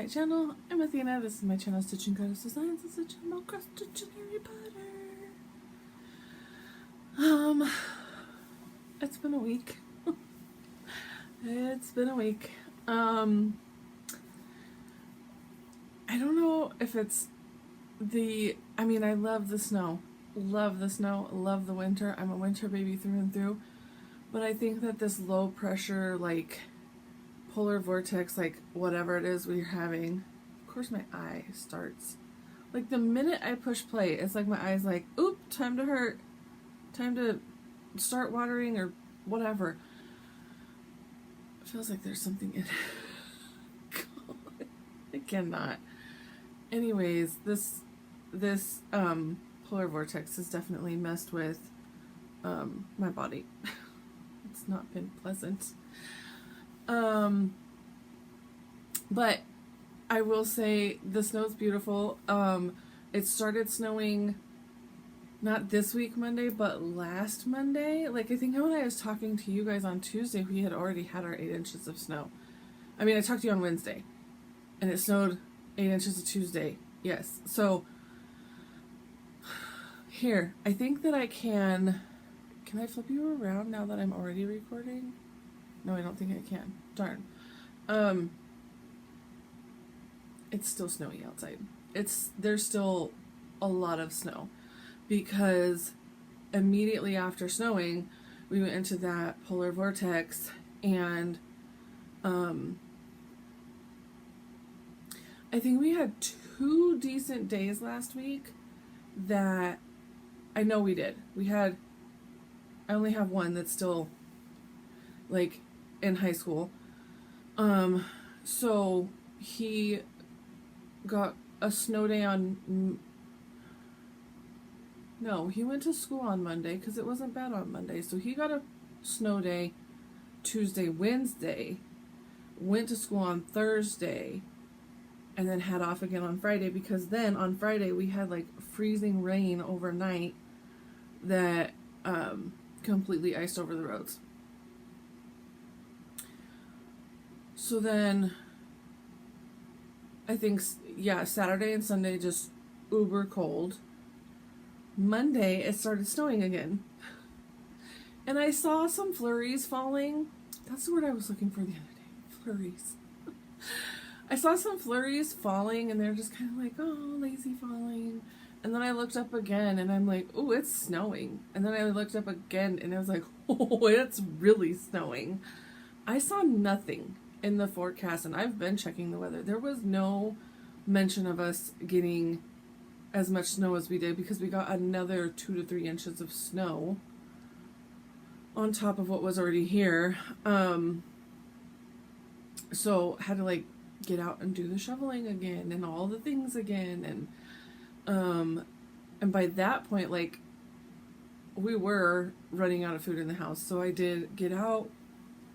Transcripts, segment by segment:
my channel. I'm Athena. This is my channel, Stitching Goddess Designs. It's a channel across Stitchery Potter. It's been a week. It's been a week. I don't know if it's I love the snow. Love the snow. Love the winter. I'm a winter baby through and through. But I think that this low pressure, polar vortex, whatever it is we're having, of course my eye starts. The minute I push play, it's like my eye's like, oop, time to hurt. Time to start watering or whatever. It feels like there's something in it. God, I cannot. Anyways, this polar vortex has definitely messed with my body. It's not been pleasant. But I will say the snow's beautiful. It started snowing not this week Monday, but last Monday. I think when I was talking to you guys on Tuesday, we had already had our 8 inches of snow. I talked to you on Wednesday, and it snowed 8 inches of Tuesday. Yes. So here, I think that I can I flip you around now that I'm already recording? No, I don't think I can. Darn. It's still snowy outside. There's still a lot of snow because immediately after snowing, we went into that polar vortex, and I think we had 2 decent days last week that I know we did. I only have one that's still in high school. So he got a snow day he went to school on Monday because it wasn't bad on Monday. So he got a snow day Tuesday, Wednesday, went to school on Thursday, and then had off again on Friday, because then on Friday we had freezing rain overnight that completely iced over the roads. So then I think, Saturday and Sunday just uber cold. Monday it started snowing again. And I saw some flurries falling. That's the word I was looking for the other day. Flurries. I saw some flurries falling, and they're just kind of oh, lazy falling. And then I looked up again, and I'm like, oh, it's snowing. And then I looked up again, and I was like, oh, it's really snowing. I saw nothing in the forecast, and I've been checking the weather. There was no mention of us getting as much snow as we did, because we got another 2 to 3 inches of snow on top of what was already here. So had to get out and do the shoveling again and all the things again, and by that point we were running out of food in the house. So I did get out,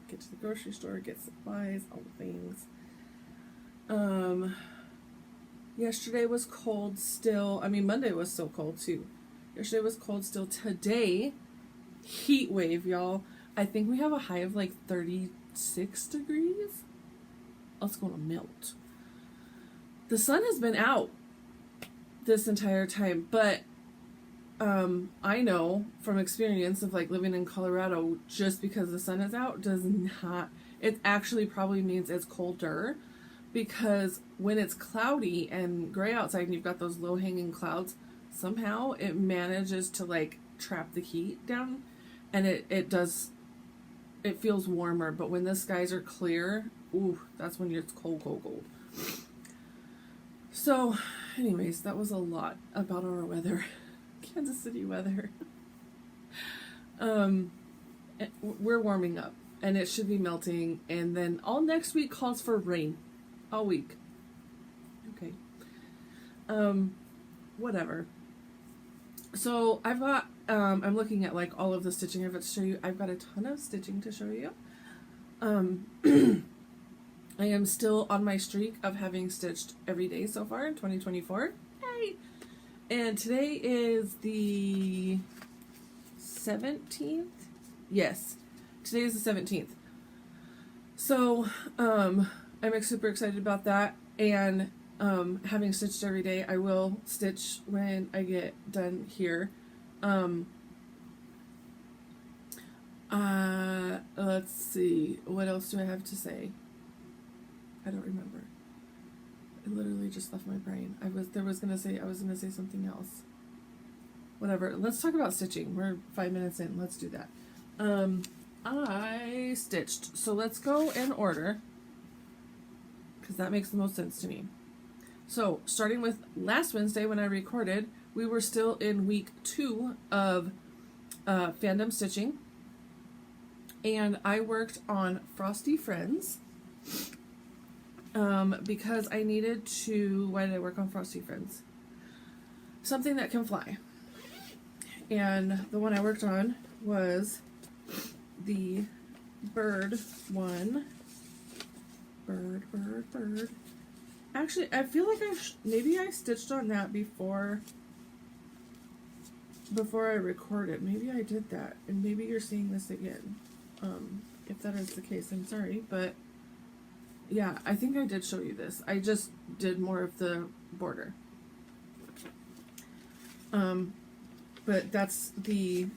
get to the grocery store, get supplies, all the things. Yesterday was cold still. Monday was still cold too. Yesterday was cold still. Today, heat wave, y'all. I think we have a high of 36 degrees. It's going to melt. The sun has been out this entire time, but I know from experience of living in Colorado, just because the sun is out does not, it actually probably means it's colder, because when it's cloudy and gray outside and you've got those low hanging clouds, somehow it manages to trap the heat down, and it feels warmer. But when the skies are clear, ooh, that's when it's cold. So anyways, that was a lot about our weather. Kansas City weather. We're warming up, and it should be melting, and then all next week calls for rain. All week. Okay. Whatever. So I've got, I'm looking at all of the stitching I've got to show you. I've got a ton of stitching to show you. I am still on my streak of having stitched every day so far in 2024. Yay! And today is the 17th? Yes. Today is the 17th. So, I'm super excited about that. And having stitched every day, I will stitch when I get done here. Let's see. What else do I have to say? I don't remember. It literally just left my brain. I was gonna say something else. Whatever. Let's talk about stitching. We're 5 minutes in. Let's do that. I stitched. So let's go in order, because that makes the most sense to me. So starting with last Wednesday when I recorded, we were still in week 2 of fandom stitching. And I worked on Frosty Friends because I needed to. Why did I work on Frosty Friends? Something that can fly. And the one I worked on was the bird one. Bird. Actually, I feel like maybe I stitched on that before I recorded. Maybe I did that, and maybe you're seeing this again. If that is the case, I'm sorry, but yeah, I think I did show you this. I just did more of the border. But that's the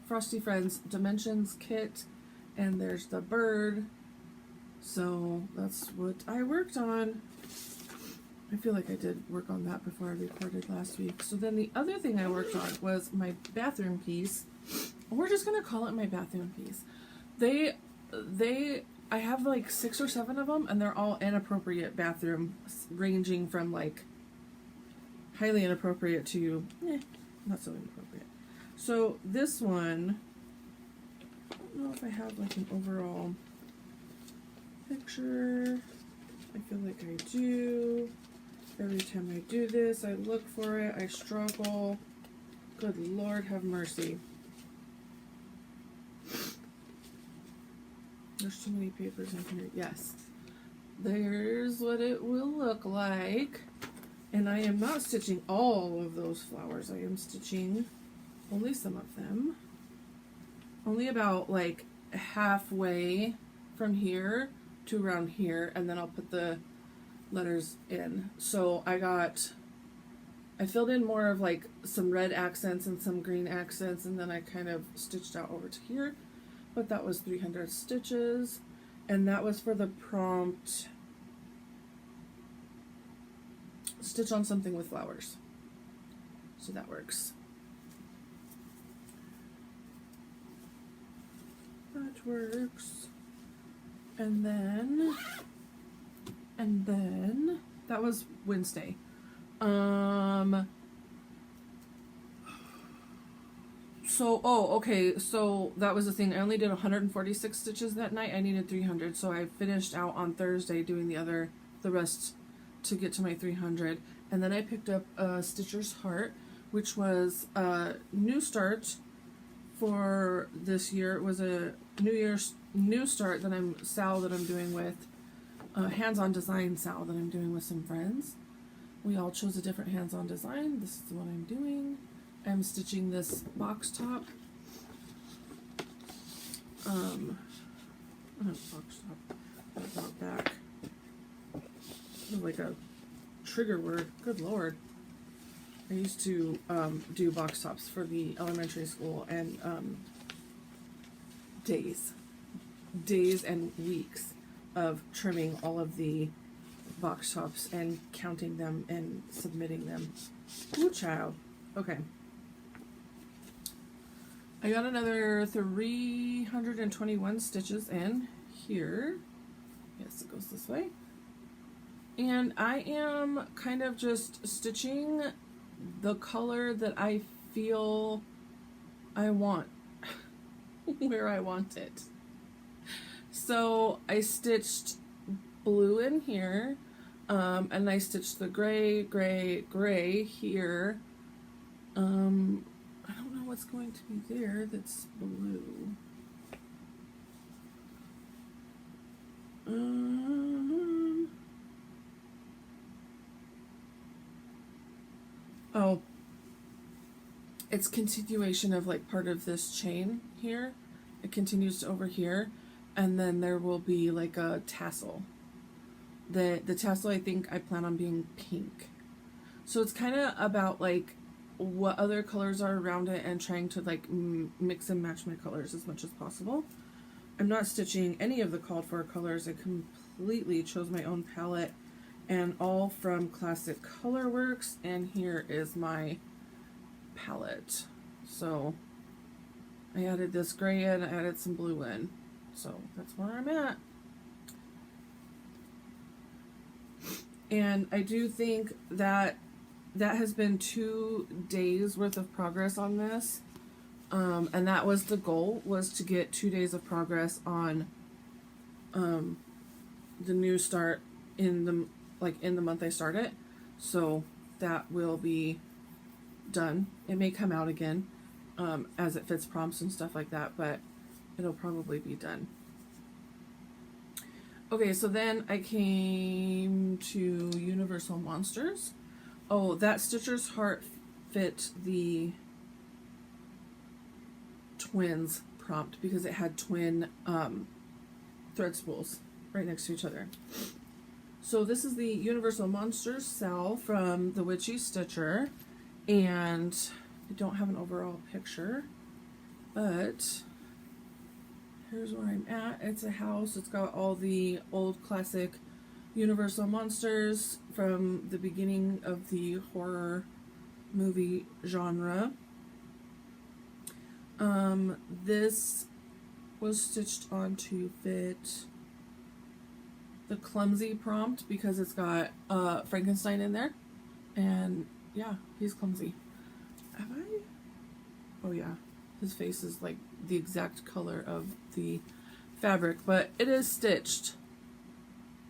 Frosty Friends Dimensions kit, and there's the bird. So that's what I worked on. I feel like I did work on that before I recorded last week. So then the other thing I worked on was my bathroom piece. We're just gonna call it my bathroom piece. I have like 6 or 7 of them, and they're all inappropriate bathroom, ranging from like highly inappropriate to not so inappropriate. So this one, I don't know if I have like an overall picture. I feel like I do. Every time I do this, I look for it, I struggle. Good Lord, have mercy. There's too many papers in here. Yes. There's what it will look like. And I am not stitching all of those flowers. I am stitching only some of them. Only about like halfway from here to around here, and then I'll put the letters in. So I filled in more of like some red accents and some green accents, and then I kind of stitched out over to here. But that was 300 stitches, and that was for the prompt stitch on something with flowers. So that works. That works. And then that was Wednesday. So that was the thing. I only did 146 stitches that night. I needed 300, so I finished out on Thursday doing the rest to get to my 300. And then I picked up Stitcher's Heart, which was a new start for this year. It was a new start that Sal that I'm doing with, hands-on design Sal that I'm doing with some friends. We all chose a different hands-on design. This is what I'm doing. I'm stitching this box top. Box top. I brought back like a trigger word. Good Lord. I used to do box tops for the elementary school, and days and weeks of trimming all of the box tops and counting them and submitting them. Ooh, child. Okay. I got another 321 stitches in here. Yes, it goes this way. And I am kind of just stitching the color that I feel I want, where I want it. So I stitched blue in here, and I stitched the gray here. I don't know what's going to be there that's blue. Oh, it's continuation of like part of this chain here. It continues to over here, and then there will be like a tassel the tassel, I think I plan on being pink. So it's kind of about like what other colors are around it and trying to like mix and match my colors as much as possible. I'm not stitching any of the called for colors. I completely chose my own palette, and all from Classic Colorworks, and here is my palette. So I added this gray in, I added some blue in. So that's where I'm at. And I do think that that has been 2 days worth of progress on this. And that was the goal, was to get 2 days of progress on the new start in the month I start it. So that will be done. It may come out again as it fits prompts and stuff like that, but it'll probably be done. Okay, so then I came to Universal Monsters. Oh, that Stitcher's Heart fit the twins prompt because it had twin thread spools right next to each other. So this is the Universal Monsters cell from the Witchy Stitcher, and I don't have an overall picture, but here's where I'm at. It's a house. It's got all the old classic Universal monsters from the beginning of the horror movie genre. This was stitched on to fit the clumsy prompt because it's got Frankenstein in there, and yeah, he's clumsy. Have I? Oh yeah, his face is like the exact color of the fabric, but it is stitched.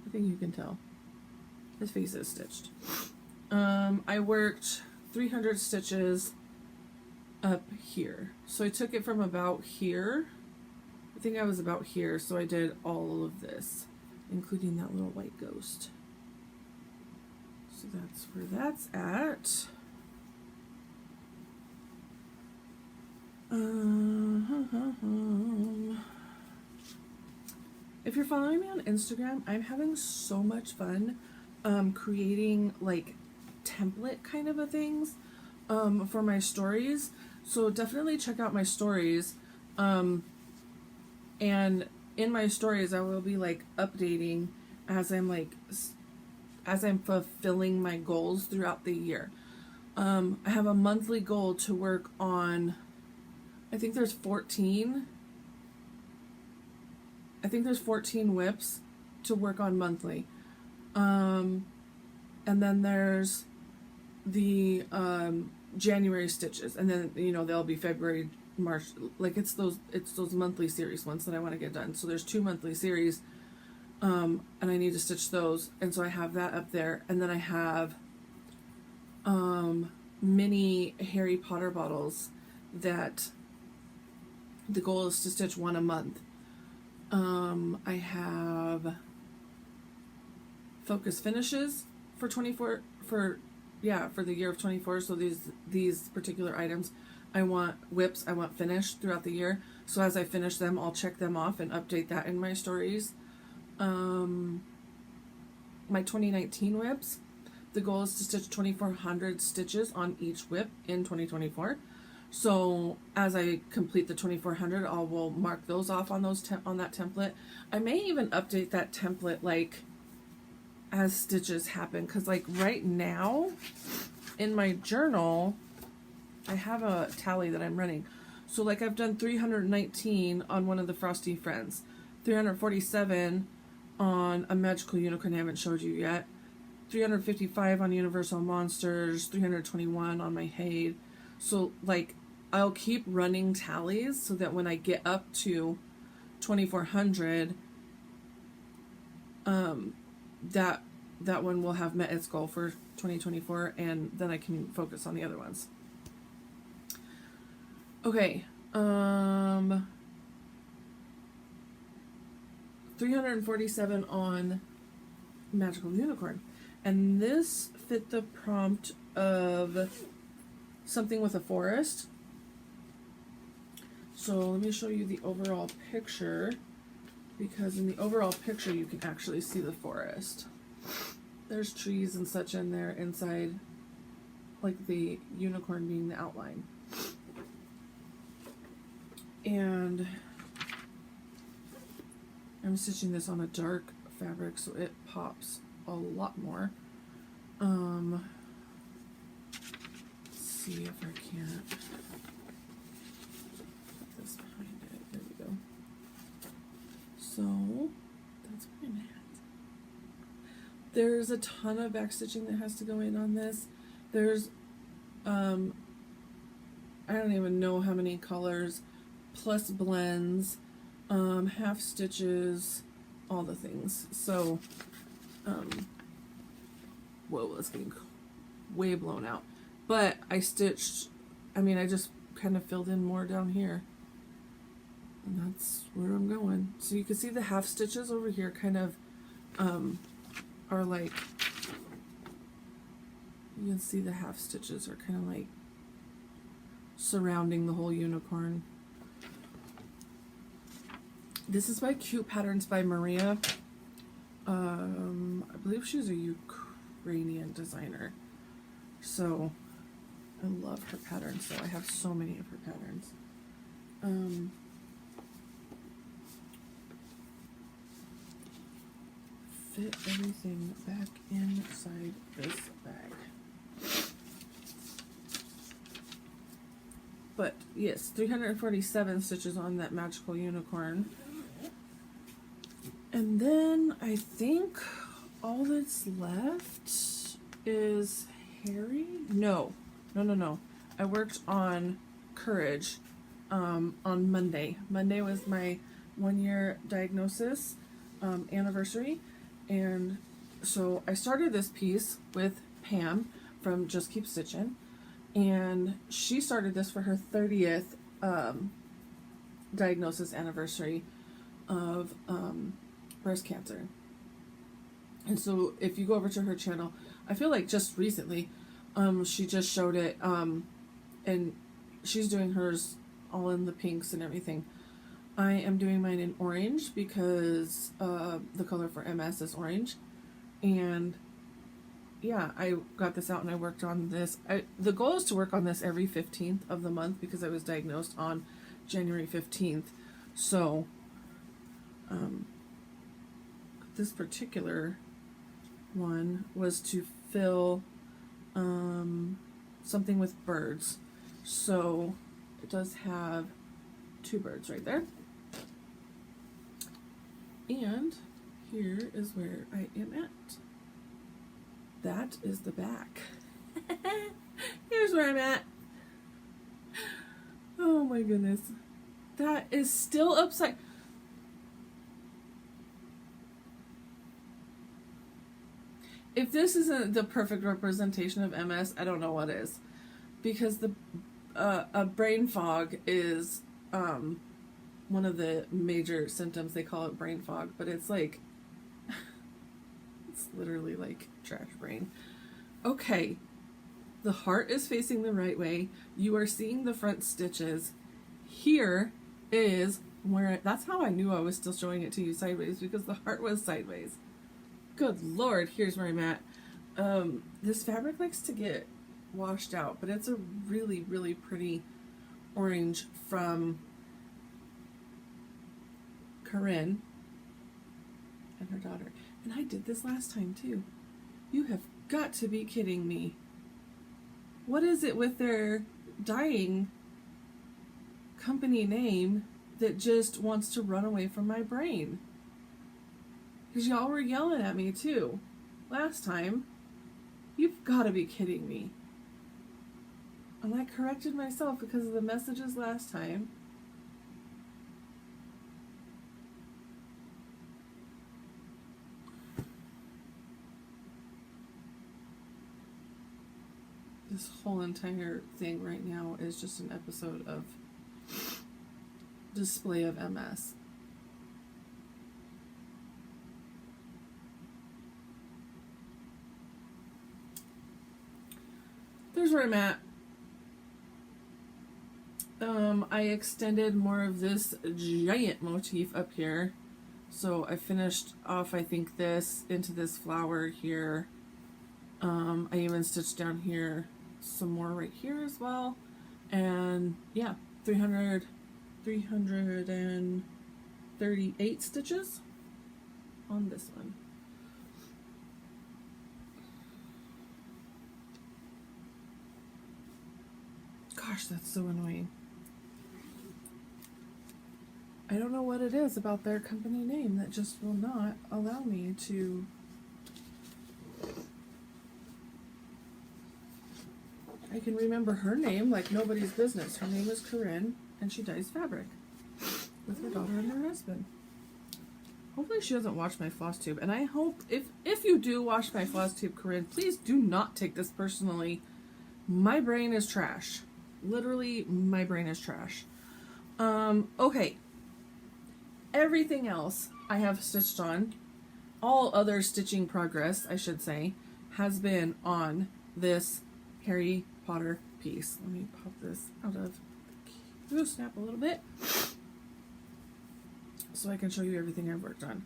I think you can tell. His face is stitched. I worked 300 stitches up here. So I took it from about here. I think I was about here, so I did all of this, including that little white ghost. So that's where that's at. If you're following me on Instagram, I'm having so much fun creating like template kind of a things for my stories. So definitely check out my stories. And in my stories, I will be like updating as I'm fulfilling my goals throughout the year. I have a monthly goal to work on, I think there's 14 whips to work on monthly. And then there's the January stitches, and then there'll be February, March, like it's those monthly series ones that I want to get done. So there's 2 monthly series, and I need to stitch those, and so I have that up there. And then I have mini Harry Potter bottles that the goal is to stitch 1 a month. I have focus finishes for the year of 24. So these particular items, I want whips, I want finished throughout the year. So as I finish them, I'll check them off and update that in my stories. My 2019 whips, the goal is to stitch 2,400 stitches on each whip in 2024. So as I complete the 2,400, I will mark those off on on that template. I may even update that template like as stitches happen, because like right now in my journal I have a tally that I'm running. So like I've done 319 on one of the Frosty Friends, 347 on a Magical Unicorn I haven't showed you yet, 355 on Universal Monsters, 321 on my Haid. So like I'll keep running tallies so that when I get up to 2,400, that one will have met its goal for 2024, and then I can focus on the other ones. Okay, 347 on Magical Unicorn, and this fit the prompt of something with a forest. So let me show you the overall picture, because in the overall picture you can actually see the forest. There's trees and such in there inside, like the unicorn being the outline. And I'm stitching this on a dark fabric so it pops a lot more. Let's see if I can't put this behind it. There we go. So that's where I'm at. There's a ton of back stitching that has to go in on this. There's I don't even know how many colors, plus blends, half stitches, all the things. So whoa, that's getting way blown out. But I stitched, I mean, I just kind of filled in more down here. And that's where I'm going. So you can see the half stitches over here kind of are like, you can see the half stitches are kind of like surrounding the whole unicorn. This is by Cute Patterns by Maria. I believe she's a Ukrainian designer. So I love her patterns, so I have so many of her patterns. Fit everything back inside this bag. But yes, 347 stitches on that magical unicorn. And then I think all that's left is Harry? No. I worked on Courage on Monday. Monday was my 1-year diagnosis anniversary. And so I started this piece with Pam from Just Keep Stitching. And she started this for her 30th diagnosis anniversary of breast cancer. And so if you go over to her channel, I feel like just recently she just showed it, and she's doing hers all in the pinks and everything. I am doing mine in orange because the color for MS is orange. And yeah, I got this out and I worked on this. The goal is to work on this every 15th of the month because I was diagnosed on January 15th. So this particular one was to fill something with birds. So it does have 2 birds right there. And here is where I am at. That is the back. Here's where I'm at. Oh my goodness. That is still upside. If this isn't the perfect representation of MS, I don't know what is. Because the a brain fog is one of the major symptoms. They call it brain fog, but it's like, it's literally like trash brain. Okay, the heart is facing the right way. You are seeing the front stitches. Here is where, that's how I knew I was still showing it to you sideways, because the heart was sideways. Good Lord, here's where I'm at. This fabric likes to get washed out, but it's a really, really pretty orange from Corinne and her daughter. And I did this last time too. You have got to be kidding me. What is it with their dyeing company name that just wants to run away from my brain? Because y'all were yelling at me too last time. You've got to be kidding me. And I corrected myself because of the messages last time. This whole entire thing right now is just an episode of display of MS. There's where I'm at. I extended more of this giant motif up here So I finished off, I think, this into this flower here. I even stitched down here some more right here as well. And yeah, 338 stitches on this one. Gosh, that's so annoying. I don't know what it is about their company name that just will not allow me to. I can remember her name like nobody's business. Her name is Corinne, and she dyes fabric with her daughter and her husband. Hopefully she doesn't watch my Flosstube, and I hope if you do watch my Flosstube, Corinne, please do not take this personally. My brain is trash. Literally, my brain is trash. Okay. Everything else I have stitched on, all other stitching progress, I should say, has been on this Harry Potter piece. Let me pop this out of the glue snap a little bit so I can show you everything I've worked on.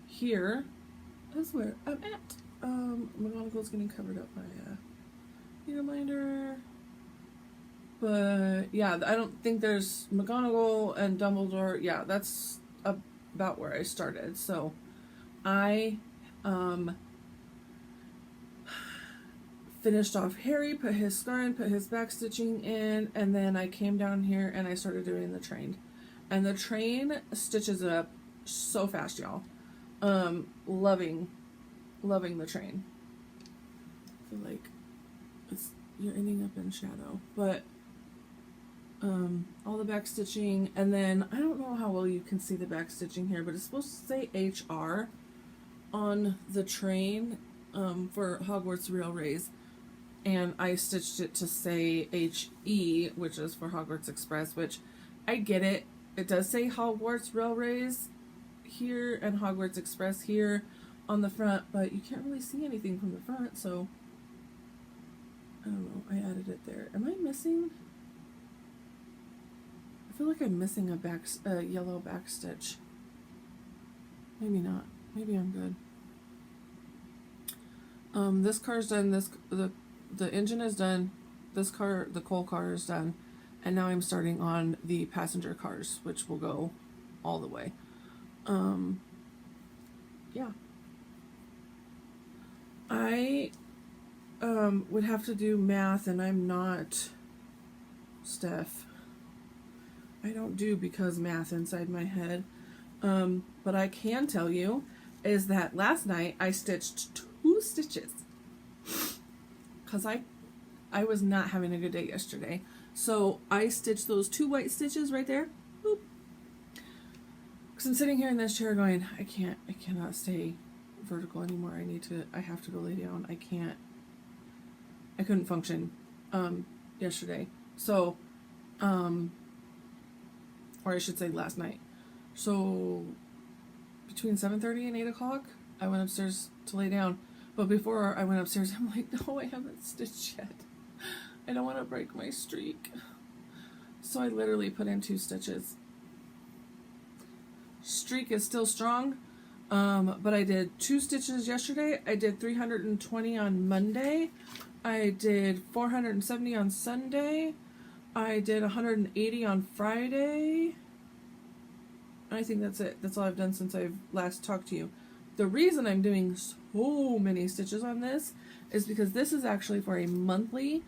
Here is where I'm at. McGonagall's getting covered up by a needle minder. But yeah, I don't think there's McGonagall and Dumbledore. Yeah, that's about where I started. So I finished off Harry, put his scar in, put his back stitching in, and then I came down here and I started doing the train. And the train stitches it up so fast, y'all. Loving the train. I feel like you're ending up in shadow, but all the back stitching, and then I don't know how well you can see the back stitching here, but it's supposed to say HR on the train for Hogwarts Railways, and I stitched it to say HE, which is for Hogwarts Express, which I get it. It does say Hogwarts Railways here and Hogwarts Express here on the front, but you can't really see anything from the front, so I don't know. I added it there. Am I missing? I feel like I'm missing a yellow back stitch. Maybe not. Maybe I'm good. This car's done. The engine is done. This car, the coal car, is done, and now I'm starting on the passenger cars, which will go all the way. Yeah. I would have to do math, and I'm not Steph. I don't do because math inside my head. But I can tell you is that last night I stitched 2 stitches because I was not having a good day yesterday. So I stitched those 2 white stitches right there. Boop. Because I'm sitting here in this chair going, I cannot stay vertical anymore. I have to go lay down. I couldn't function yesterday. So or I should say last night. So between 7:30 and 8 o'clock, I went upstairs to lay down. But before I went upstairs, I'm like, no, I haven't stitched yet. I don't want to break my streak. So I literally put in 2 stitches. Streak is still strong, but I did 2 stitches yesterday. I did 320 on Monday. I did 470 on Sunday. I did 180 on Friday. I think that's it. That's all I've done since I've last talked to you. The reason I'm doing so many stitches on this is because this is actually for a monthly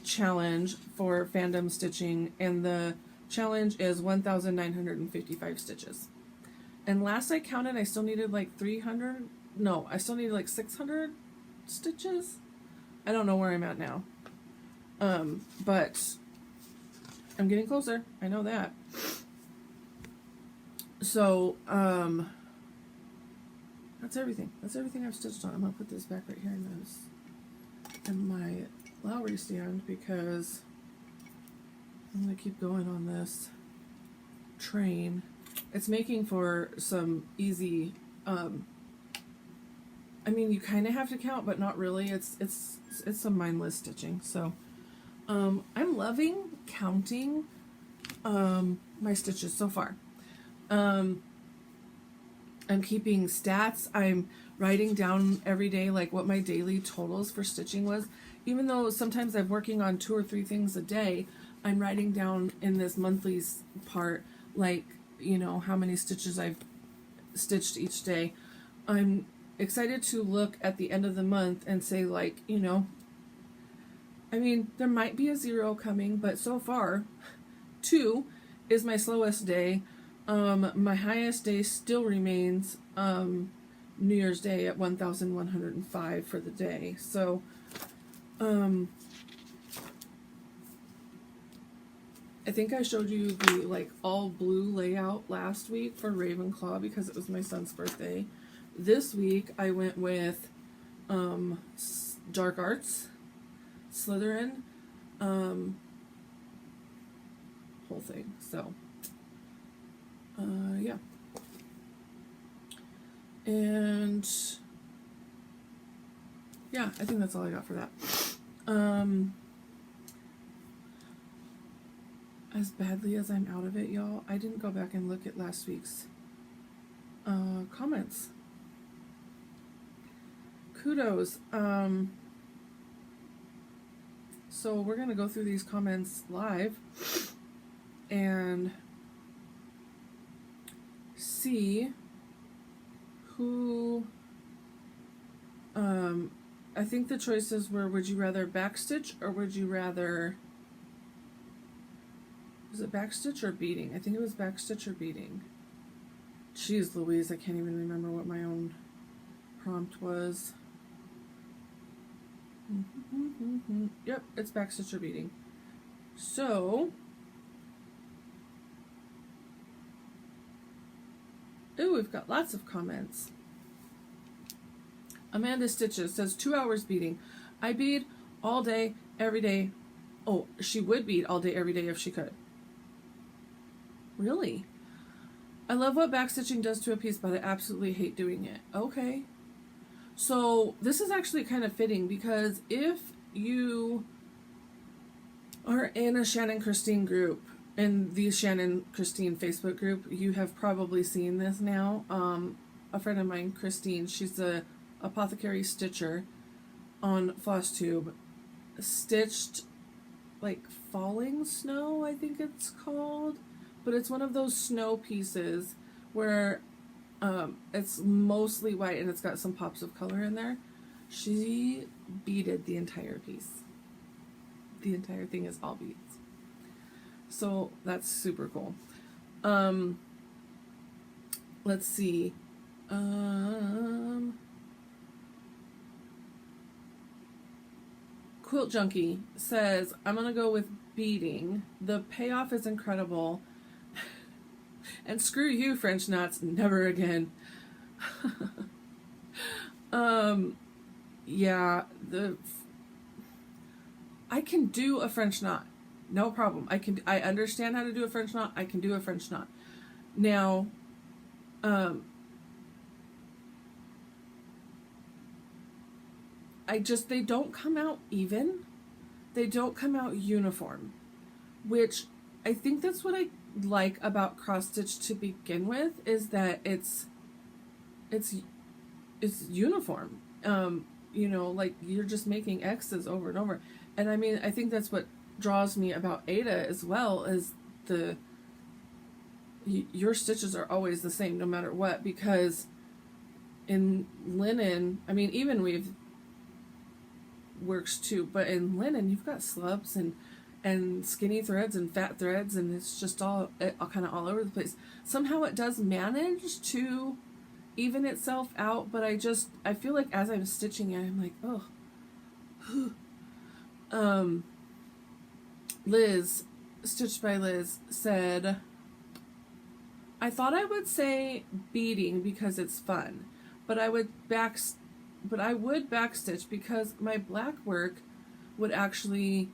challenge for fandom stitching, and the challenge is 1,955 stitches. And last I counted, I still needed like 300. No, I still needed like 600 stitches. I don't know where I'm at now. But I'm getting closer. I know that. So, that's everything. That's everything I've stitched on. I'm gonna put this back right here in my Lowry stand because I'm gonna keep going on this train. It's making for some easy, I mean, you kind of have to count, but not really. It's some mindless stitching. So, I'm loving counting my stitches so far. I'm keeping stats. I'm writing down every day like what my daily totals for stitching was. Even though sometimes I'm working on 2 or 3 things a day, I'm writing down in this monthly part like, you know, how many stitches I've stitched each day. I'm excited to look at the end of the month and say, like, you know, I mean, there might be a 0 coming, but so far 2 is my slowest day. My highest day still remains New Year's Day at 1,105 for the day. So I think I showed you the like all blue layout last week for Ravenclaw because it was my son's birthday. This week I went with Dark Arts, Slytherin, whole thing. So yeah. And yeah, I think that's all I got for that. As badly as I'm out of it, y'all, I didn't go back and look at last week's comments. Kudos. So we're gonna go through these comments live and see who I think the choices were, would you rather backstitch or would you rather, was it backstitch or beading? I think it was backstitch or beading. Jeez Louise, I can't even remember what my own prompt was. Yep, it's backstitch or beading. So, ooh, we've got lots of comments. Amanda Stitches says 2 hours beading. I bead all day, every day. Oh, she would bead all day, every day if she could. Really? I love what backstitching does to a piece, but I absolutely hate doing it. Okay. So this is actually kind of fitting because if you are in a Shannon Christine group, in the Shannon Christine Facebook group, you have probably seen this now. A friend of mine, Christine, she's a apothecary stitcher on Flosstube, stitched like falling snow, I think it's called, but it's one of those snow pieces where it's mostly white and it's got some pops of color in there. She beaded the entire piece. The entire thing is all beads. So that's super cool. Let's see. Quilt Junkie says, I'm gonna go with beading. The payoff is incredible. And screw you, French knots, never again. Yeah, I can do a French knot, no problem. I understand how to do a French knot. I can do a French knot. Now, they don't come out even. They don't come out uniform, which I think that's what I like about cross stitch to begin with, is that it's uniform. You know, like you're just making X's over and over. And I mean, I think that's what draws me about Ada as well, is your stitches are always the same no matter what, because in linen, I mean, even weave works too, but in linen you've got slubs and skinny threads and fat threads, and it's just all kind of all over the place. Somehow it does manage to even itself out, but I feel like as I'm stitching it, I'm like, oh. Liz, Stitched by Liz, said, I thought I would say beading because it's fun, but I would backstitch because my black work would actually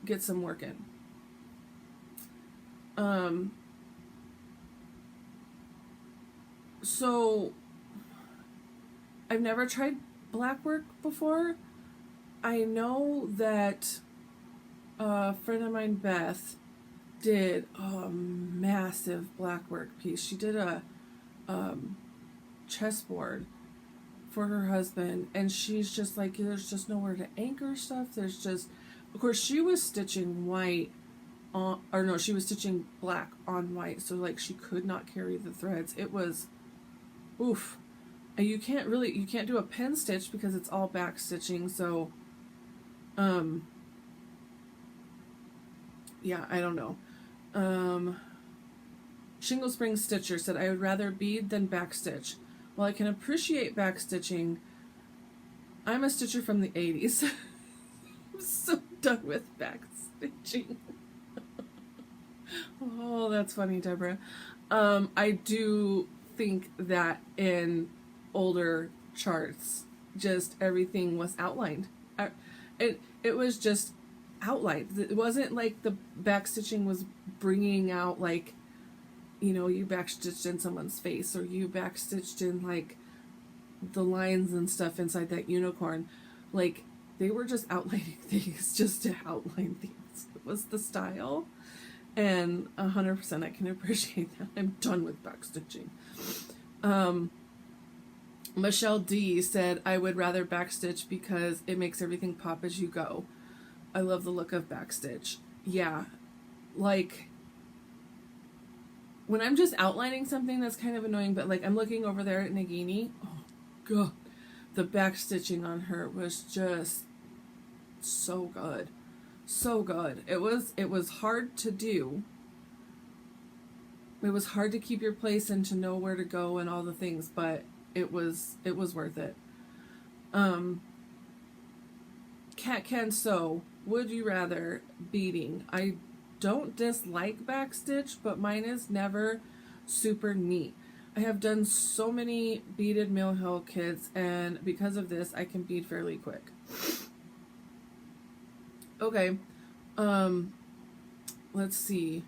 get some work in. So I've never tried black work before. I know that a friend of mine, Beth, did a massive black work piece. She did a chessboard for her husband, and she's just like, there's just nowhere to anchor stuff. There's just, of course, she was stitching white on, or no, she was stitching black on white, so like she could not carry the threads. It was, oof. And you can't do a pen stitch because it's all back stitching. So, yeah, I don't know. Shingle Spring Stitcher said, I would rather bead than backstitch. While I can appreciate backstitching, I'm a stitcher from the 80s. I'm so done with backstitching. Oh, that's funny, Deborah. I do think that in older charts, just everything was outlined. It was just outlined. It wasn't like the backstitching was bringing out, like, you know, you backstitched in someone's face, or you backstitched in like the lines and stuff inside that unicorn. Like, they were just outlining things just to outline things. It was the style, and 100% I can appreciate that. I'm done with backstitching. Michelle D said, I would rather backstitch because it makes everything pop as you go. I love the look of backstitch. Yeah, like, when I'm just outlining something, that's kind of annoying, but like I'm looking over there at Nagini. Oh god, the backstitching on her was just so good. So good. It was hard to do. It was hard to keep your place and to know where to go and all the things, but it was worth it. Cat Can Sew, would you rather beading? I don't dislike backstitch, but mine is never super neat. I have done so many beaded Mill Hill kits, and because of this, I can bead fairly quick. Okay, let's see.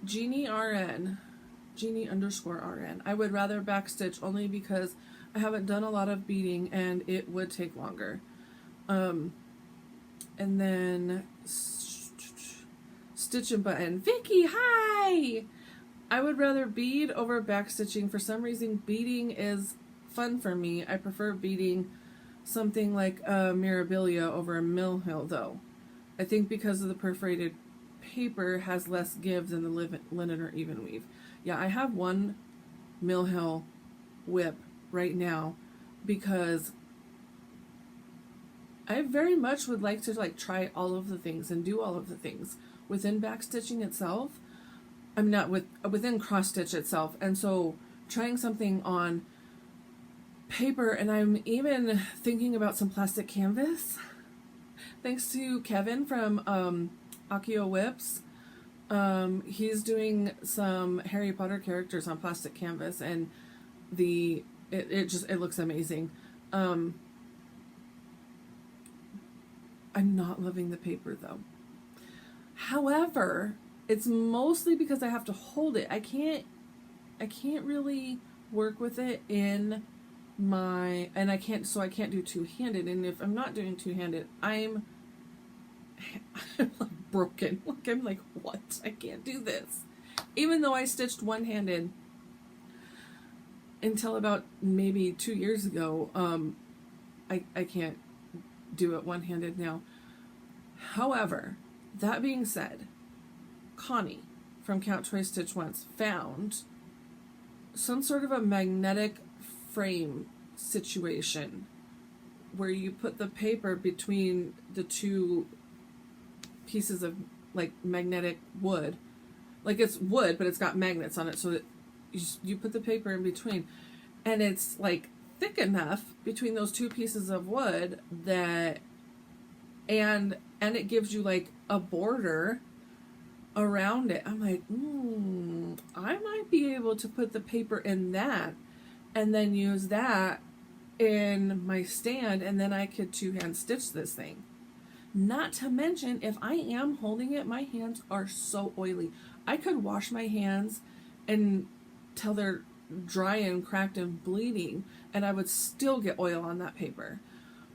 Jeannie RN, Jeannie_RN. I would rather backstitch only because I haven't done a lot of beading and it would take longer. And then Stitch and Button. Vicky, hi! I would rather bead over backstitching. For some reason, beading is fun for me. I prefer beading something like a Mirabilia over a Mill Hill, though. I think because of the perforated paper has less give than the linen or even weave. Yeah, I have one Mill Hill whip right now because I very much would like to like try all of the things and do all of the things within backstitching itself. I'm not within cross stitch itself, and so trying something on paper, and I'm even thinking about some plastic canvas. Thanks to Kevin from Akio Whips. He's doing some Harry Potter characters on plastic canvas, and it looks amazing. I'm not loving the paper though. However, it's mostly because I have to hold it. I can't really work with it in my, and I can't do two-handed. And if I'm not doing two-handed, I'm like broken. Like, I'm like, what? I can't do this. Even though I stitched one-handed until about maybe 2 years ago, I can't do it one-handed now. However, that being said, Connie from Count Twice Stitch Once found some sort of a magnetic frame situation where you put the paper between the two pieces of like magnetic wood. Like, it's wood, but it's got magnets on it, so that you put the paper in between, and it's like thick enough between those two pieces of wood that and it gives you like a border around it. I'm like, I might be able to put the paper in that and then use that in my stand, and then I could two-hand stitch this thing. Not to mention, if I am holding it, my hands are so oily. I could wash my hands until they're dry and cracked and bleeding, and I would still get oil on that paper.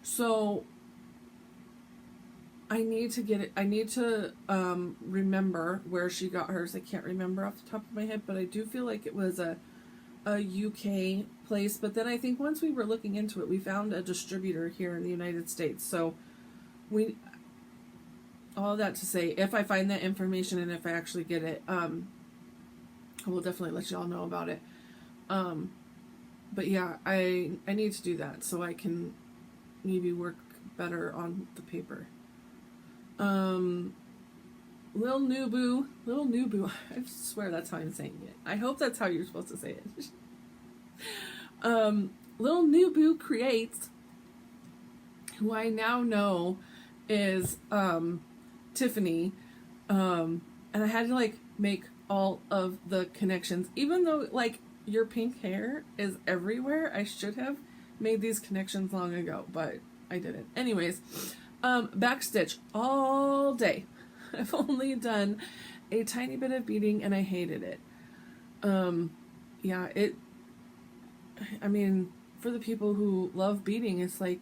So I need to get it. I need to remember where she got hers. I can't remember off the top of my head, but I do feel like it was a UK place. But then I think once we were looking into it, we found a distributor here in the United States. So we, all that to say, if I find that information and if I actually get it, I will definitely let you all know about it. But yeah, I need to do that so I can maybe work better on the paper. Little Nubu, I swear that's how I'm saying it. I hope that's how you're supposed to say it. Little Nubu Creates, who I now know is Tiffany, and I had to like make all of the connections, even though like your pink hair is everywhere. I should have made these connections long ago, but I didn't. Anyways, backstitch all day. I've only done a tiny bit of beading and I hated it. Yeah, I mean, for the people who love beading, it's like,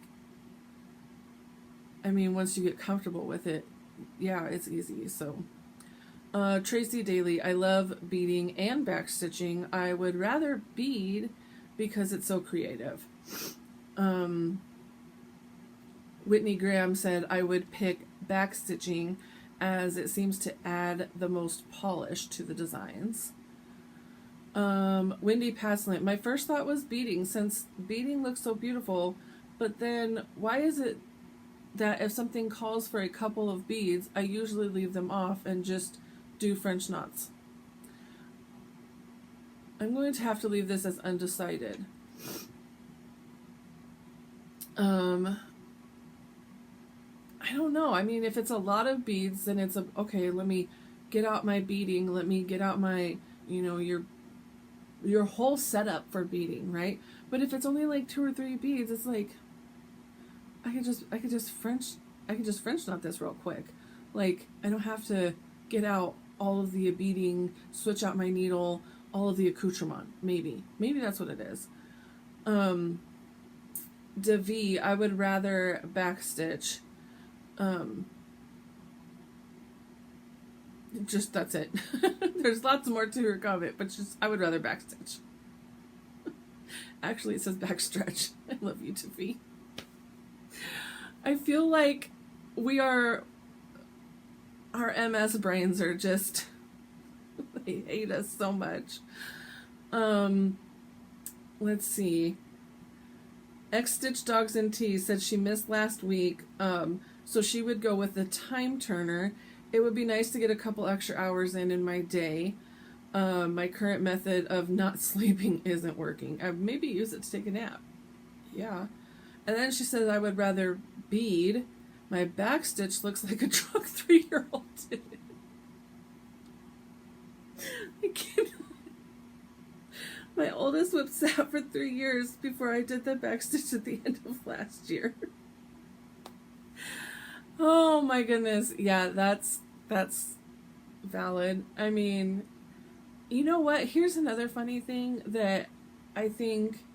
I mean, once you get comfortable with it, yeah, it's easy. So, Tracy Daly, I love beading and backstitching. I would rather bead because it's so creative. Whitney Graham said I would pick backstitching as it seems to add the most polish to the designs. Wendy Passlant, my first thought was beading, since beading looks so beautiful, but then why is it that if something calls for a couple of beads, I usually leave them off and just do French knots? I'm going to have to leave this as undecided. I don't know. I mean, if it's a lot of beads, then it's okay, let me get out my beading, let me get out my, you know, your whole setup for beading, right? But if it's only like 2 or 3 beads, it's like I could just French knot this real quick. Like, I don't have to get out all of the beading, switch out my needle, all of the accoutrement. Maybe that's what it is. Devi, I would rather backstitch. Just that's it. There's lots more to her comment, but just I would rather backstitch. Actually, it says backstretch. I love you, Tiffy. I feel like our MS brains are just, they hate us so much. Let's see. X-Stitch Dogs and Tea said she missed last week, so she would go with the time turner. It would be nice to get a couple extra hours in my day. My current method of not sleeping isn't working. I'd maybe use it to take a nap. Yeah. And then she says I would rather bead. My backstitch looks like a drunk 3-year-old did it. I can't. My oldest whip sat for 3 years before I did the backstitch at the end of last year. Oh my goodness. Yeah, that's valid. I mean, you know what? Here's another funny thing that I think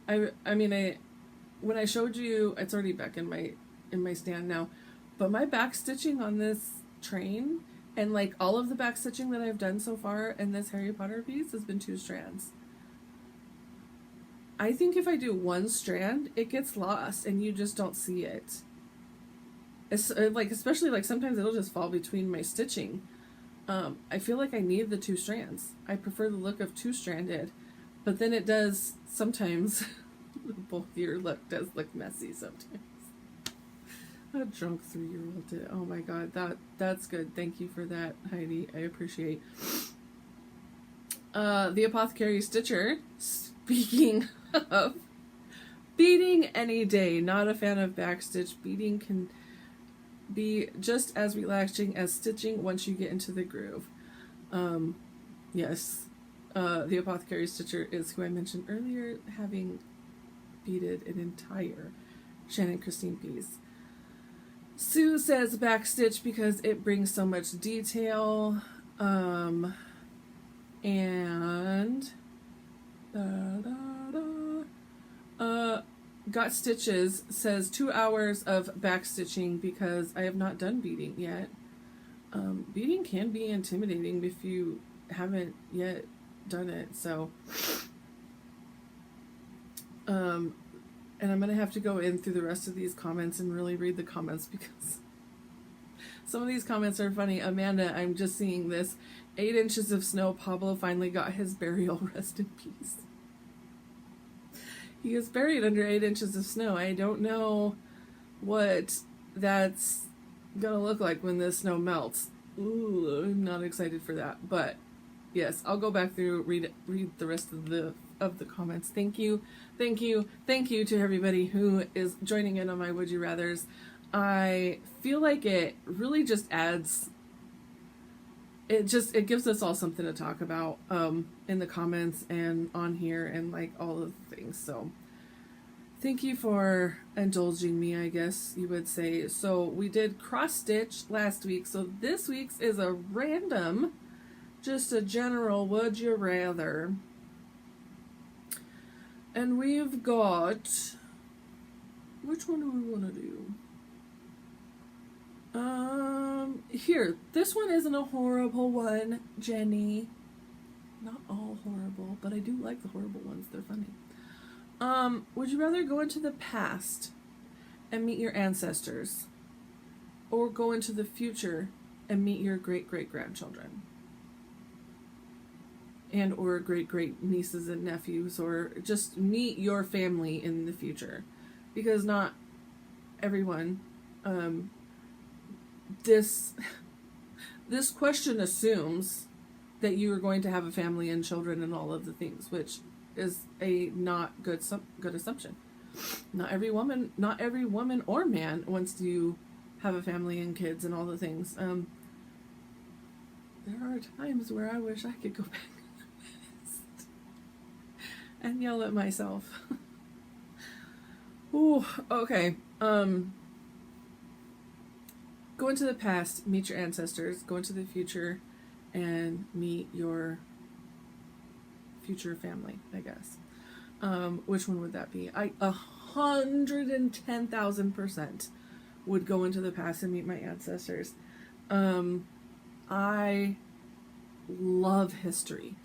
when I showed you, it's already back in my stand now, but my backstitching on this train and like all of the backstitching that I've done so far in this Harry Potter piece has been 2 strands. I think if I do 1 strand, it gets lost and you just don't see it. It's like, especially like sometimes it'll just fall between my stitching. I feel like I need the 2 strands. I prefer the look of 2-stranded, but then it does sometimes, both your look does look messy sometimes. A drunk 3-year-old did. Oh my god, that's good. Thank you for that, Heidi. I appreciate. The Apothecary Stitcher, speaking of beading any day, not a fan of backstitch. Beading can be just as relaxing as stitching once you get into the groove. Yes, the Apothecary Stitcher is who I mentioned earlier, having beaded an entire Shannon Christine piece. Sue says backstitch because it brings so much detail. And Got Stitches says 2 hours of back stitching because I have not done beading yet. Beading can be intimidating if you haven't yet done it. So, and I'm going to have to go in through the rest of these comments and really read the comments because some of these comments are funny. Amanda, I'm just seeing this. 8 inches of snow. Pablo finally got his burial. Rest in peace. He was buried under 8 inches of snow. I don't know what that's gonna look like when the snow melts. Ooh, I'm not excited for that. But yes, I'll go back through, read the rest of the comments. Thank you to everybody who is joining in on my Would You Rathers. I feel like it really just adds. It gives us all something to talk about in the comments and on here and like all of the things. So thank you for indulging me, I guess you would say. So we did cross stitch last week. So this week's is a random, just a general would you rather. And we've got, which one do we want to do? Here, this one isn't a horrible one, Jenny. Not all horrible, but I do like the horrible ones. They're funny. Would you rather go into the past and meet your ancestors, or go into the future and meet your great-great-grandchildren? And or great-great nieces and nephews, or just meet your family in the future? Because not everyone, this question assumes that you are going to have a family and children and all of the things, which is a not good assumption. Not every woman or man wants to have a family and kids and all the things. There are times where I wish I could go back and yell at myself. Ooh, okay. Go into the past, meet your ancestors. Go into the future and meet your future family, I guess. Which one would that be? 110,000% would go into the past and meet my ancestors. I love history.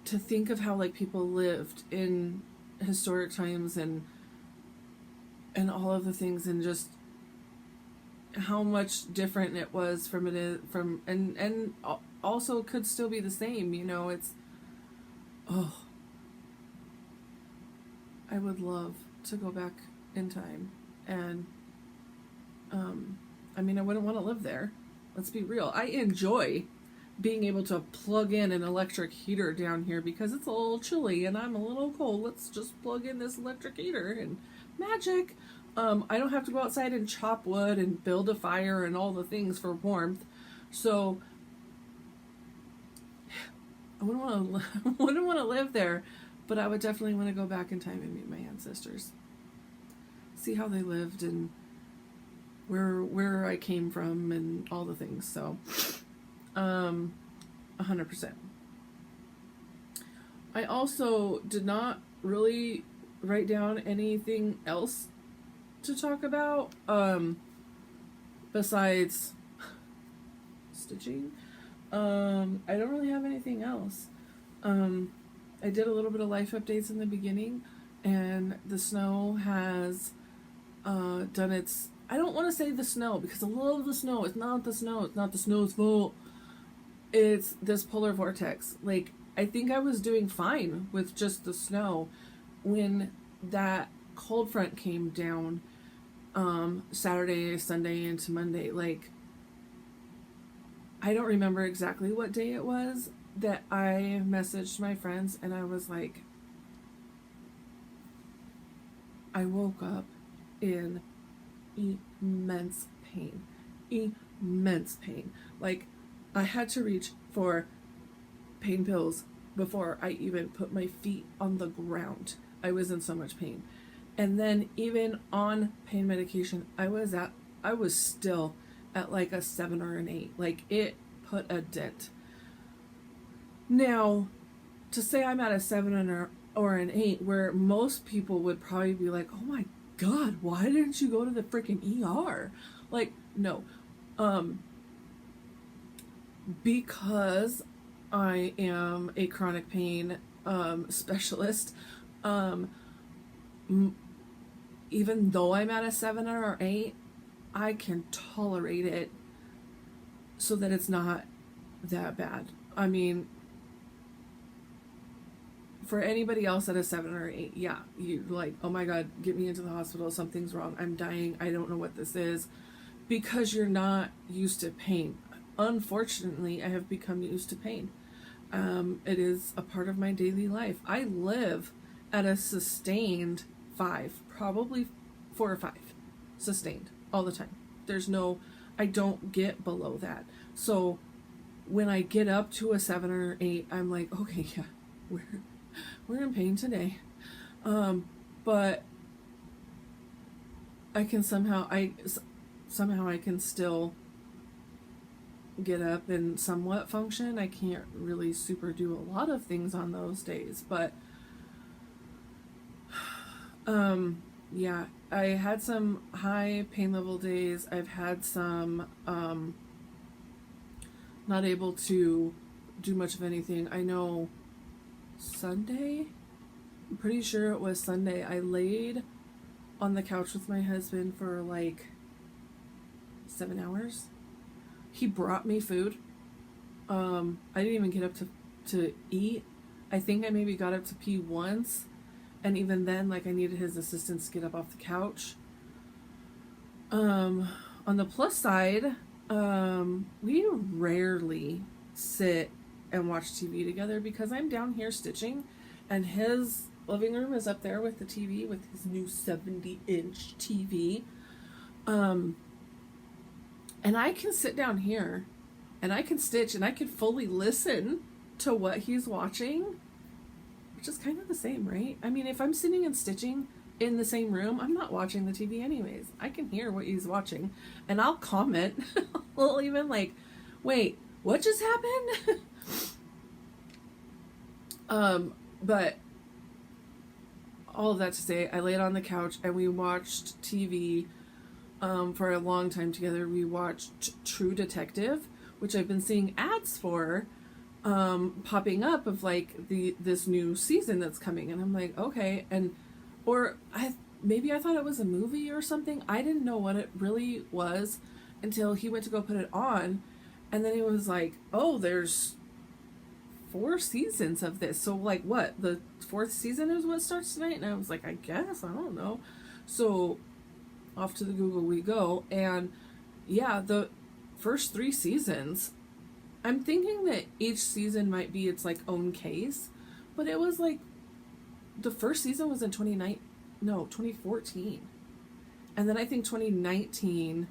To think of how like people lived in historic times and all of the things, and just how much different it was and also could still be the same, it's I would love to go back in time and I wouldn't want to live there. Let's be real. I enjoy being able to plug in an electric heater down here because it's a little chilly and I'm a little cold. Let's just plug in this electric heater and magic. I don't have to go outside and chop wood and build a fire and all the things for warmth. So I wouldn't want to live there, but I would definitely want to go back in time and meet my ancestors. See how they lived and where I came from and all the things. So 100%. I also did not really write down anything else to talk about besides stitching. I don't really have anything else. I did a little bit of life updates in the beginning, and the snow has done its... I don't want to say the snow, because a little of the snow, it's not the snow, it's not the snow's fault. It's this polar vortex. Like, I think I was doing fine with just the snow when that cold front came down Saturday, Sunday, into Monday. Like, I don't remember exactly what day it was that I messaged my friends, and I was like, I woke up in immense pain. Immense pain. Like, I had to reach for pain pills before I even put my feet on the ground. I was in so much pain. And then even on pain medication, I was still at like a 7 or an 8. Like, it put a dent. Now, to say I'm at a 7 or an 8, where most people would probably be like, oh my God, why didn't you go to the freaking ER? Like, no. Because I am a chronic pain specialist, even though I'm at a 7 or 8, I can tolerate it so that it's not that bad. I mean, for anybody else at a 7 or 8, yeah, you like, oh my God, get me into the hospital, something's wrong, I'm dying, I don't know what this is, because you're not used to pain. Unfortunately, I have become used to pain. It is a part of my daily life. I live at a sustained 5, probably 4 or 5, sustained all the time. I don't get below that. So when I get up to a 7 or 8, I'm like, okay, yeah, we're in pain today. But I can somehow I can still get up and somewhat function. I can't really super do a lot of things on those days, but yeah, I had some high pain level days. I've had some not able to do much of anything. I know Sunday, I'm pretty sure it was Sunday, I laid on the couch with my husband for like 7 hours. He brought me food. I didn't even get up to eat. I think I maybe got up to pee once, and even then, like, I needed his assistance to get up off the couch. On the plus side, we rarely sit and watch TV together because I'm down here stitching, and his living room is up there with the TV, with his new 70-inch TV. And I can sit down here and I can stitch and I can fully listen to what he's watching, which is kind of the same, right? I mean, if I'm sitting and stitching in the same room, I'm not watching the TV anyways. I can hear what he's watching and I'll comment. I'll even like, wait, what just happened? But all of that to say, I laid on the couch and we watched TV for a long time together. We watched True Detective, which I've been seeing ads for popping up of like this new season that's coming, and I'm like, okay, maybe I thought it was a movie or something. I didn't know what it really was until he went to go put it on, and then he was like, oh, there's 4 seasons of this, so like what, the 4th season is what starts tonight? And I was like, I guess, I don't know. So off to the Google we go, and yeah, the first 3 seasons, I'm thinking that each season might be its like own case, but it was like the first season was in 2014, and then I think 2019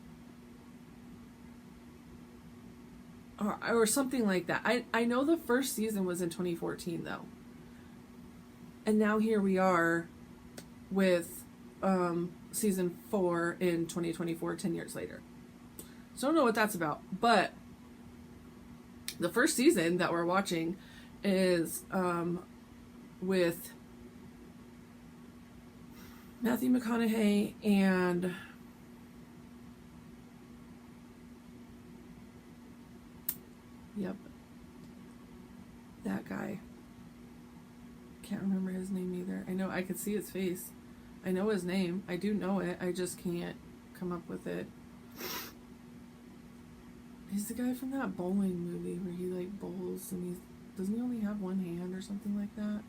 or something like that. I know the first season was in 2014 though, and now here we are with season 4 in 2024, 10 years later. So I don't know what that's about, but the first season that we're watching is with Matthew McConaughey and that guy. Can't remember his name either. I know I could see his face. I know his name. I do know it. I just can't come up with it. He's the guy from that bowling movie where he like bowls and doesn't he only have one hand or something like that?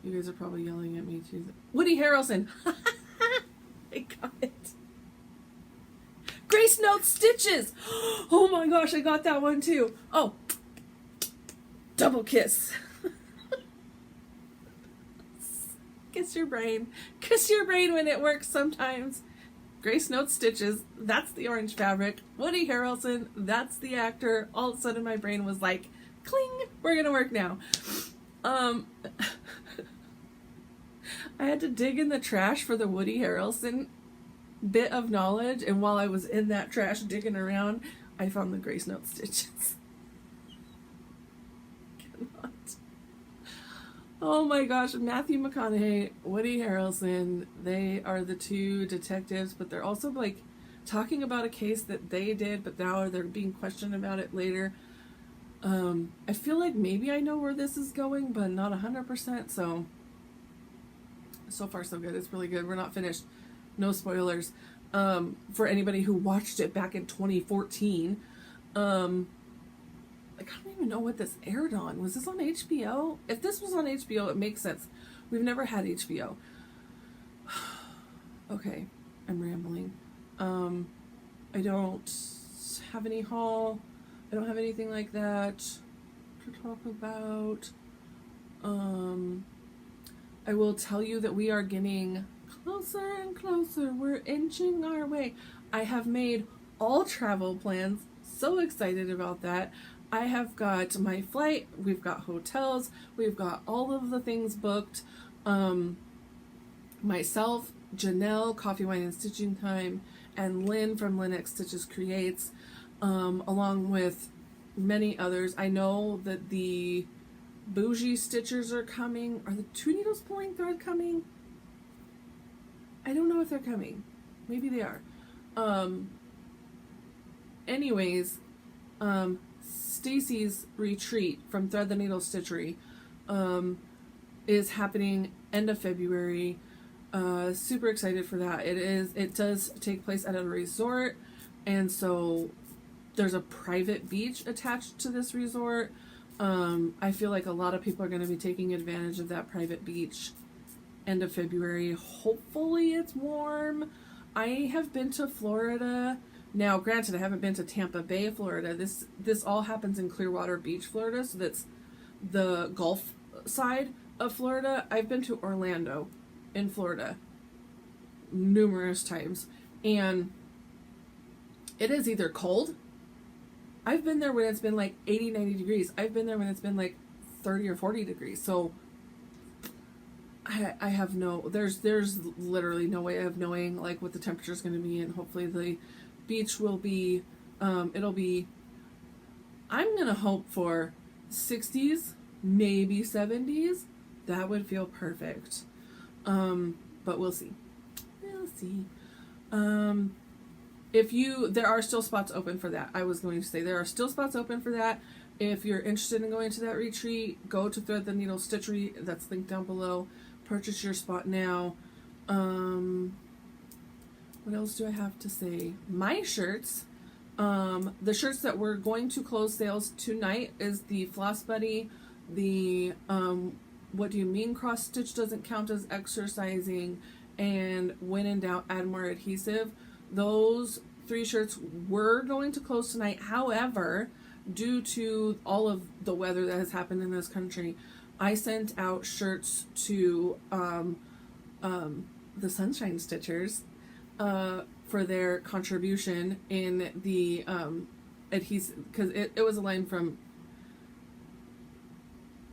You guys are probably yelling at me too. Woody Harrelson. I got it. Grace Note Stitches. Oh my gosh, I got that one too. Oh, double kiss. Kiss your brain. Kiss your brain when it works sometimes. Grace Note Stitches, that's the orange fabric. Woody Harrelson, that's the actor. All of a sudden my brain was like, cling, we're gonna work now. I had to dig in the trash for the Woody Harrelson bit of knowledge, and while I was in that trash digging around, I found the Grace Note Stitches. Cannot. Oh my gosh, Matthew McConaughey, Woody Harrelson, they are the two detectives, but they're also like talking about a case that they did, but now they're being questioned about it later. I feel like maybe I know where this is going, but not 100%, so far so good. It's really good. We're not finished. No spoilers. For anybody who watched it back in 2014, I don't even know what this aired on. Was this on HBO? If this was on HBO, it makes sense. We've never had HBO. Okay, I'm rambling. I don't have any haul. I don't have anything like that to talk about. I will tell you that we are getting closer and closer. We're inching our way. I have made all travel plans. So excited about that. I have got my flight, we've got hotels, we've got all of the things booked. Myself, Janelle, Coffee, Wine, and Stitching Time, and Lynn from Lynn X Stitches Creates, along with many others. I know that the Bougie Stitchers are coming. Are the Two Needles Pulling Thread coming? I don't know if they're coming. Maybe they are. Anyways, Stacy's retreat from Thread the Needle Stitchery is happening end of February. Super excited for that. It does take place at a resort, and so there's a private beach attached to this resort. I feel like a lot of people are going to be taking advantage of that private beach end of February. Hopefully it's warm. I have been to Florida. Now, granted, I haven't been to Tampa Bay, Florida. This all happens in Clearwater Beach, Florida, so that's the Gulf side of Florida. I've been to Orlando in Florida numerous times, and it is either cold. I've been there when it's been like 80, 90 degrees. I've been there when it's been like 30 or 40 degrees. So I have there's literally no way of knowing like what the temperature is going to be, and hopefully the beach will be, I'm going to hope for 60s, maybe 70s. That would feel perfect. But we'll see. We'll see. There are still spots open for that. I was going to say there are still spots open for that. If you're interested in going to that retreat, go to Thread the Needle Stitchery. That's linked down below. Purchase your spot now. What else do I have to say? My shirts. The shirts that we're going to close sales tonight is the Floss Buddy, the What Do You Mean Cross Stitch Doesn't Count as Exercising, and When in Doubt Add More Adhesive. Those 3 shirts were going to close tonight. However, due to all of the weather that has happened in this country, I sent out shirts to the Sunshine Stitchers for their contribution in the adhesive, because it was a line from,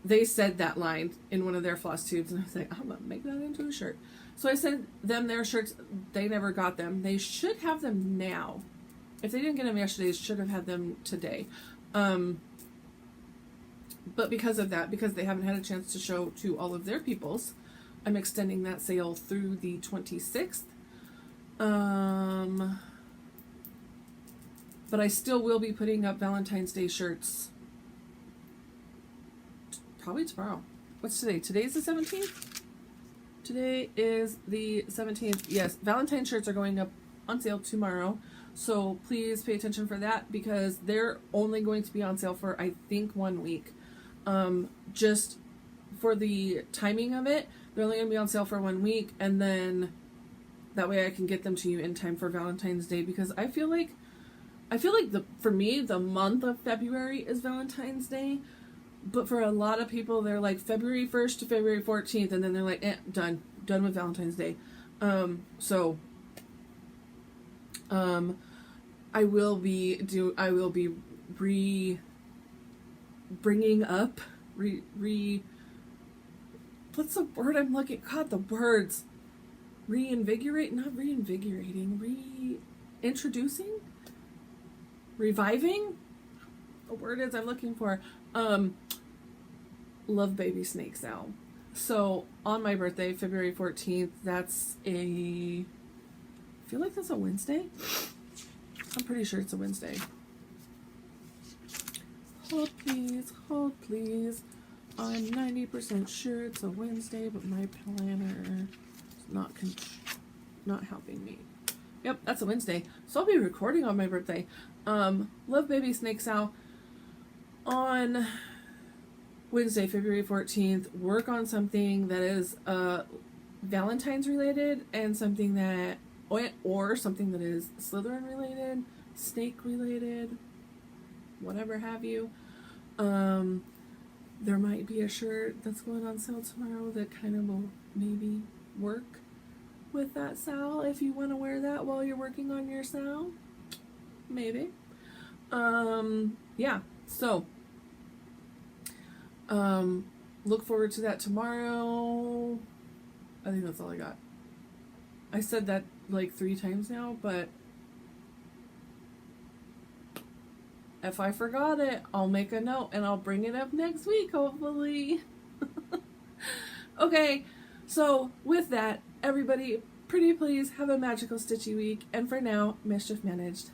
they said that line in one of their floss tubes, and I was like, I'm gonna make that into a shirt. So I sent them their shirts. They never got them. They should have them now. If they didn't get them yesterday, they should have had them today. But because of that, because they haven't had a chance to show to all of their peoples, I'm extending that sale through the 26th. But I still will be putting up Valentine's Day shirts probably tomorrow. What's today? Today's the 17th? Today is the 17th. Yes, Valentine's shirts are going up on sale tomorrow. So please pay attention for that, because they're only going to be on sale for, I think, 1 week. Just for the timing of it, they're only going to be on sale for 1 week, and then that way I can get them to you in time for Valentine's Day, because I feel like for me, the month of February is Valentine's Day, but for a lot of people, they're like February 1st to February 14th, and then they're like, done with Valentine's Day. I will be bringing up, what's the word I'm looking, God, the words, reintroducing, reviving, the word is I'm looking for, Love Baby Snakes out. So on my birthday, February 14th, that's I feel like that's a Wednesday. I'm pretty sure it's a Wednesday. Hold please. I'm 90% sure it's a Wednesday, but my planner is not helping me. Yep, that's a Wednesday. So I'll be recording on my birthday. Love Baby Snake Sal on Wednesday, February 14th. Work on something that is Valentine's related and something that or something that is Slytherin related, snake related, whatever have you. There might be a shirt that's going on sale tomorrow that kind of will maybe work with that Sal if you want to wear that while you're working on your Sal. Maybe. Yeah, so look forward to that tomorrow. I think that's all I got. I said that like 3 times now, but if I forgot it, I'll make a note and I'll bring it up next week, hopefully. Okay, so with that, everybody, pretty please have a magical stitchy week, and for now, mischief managed.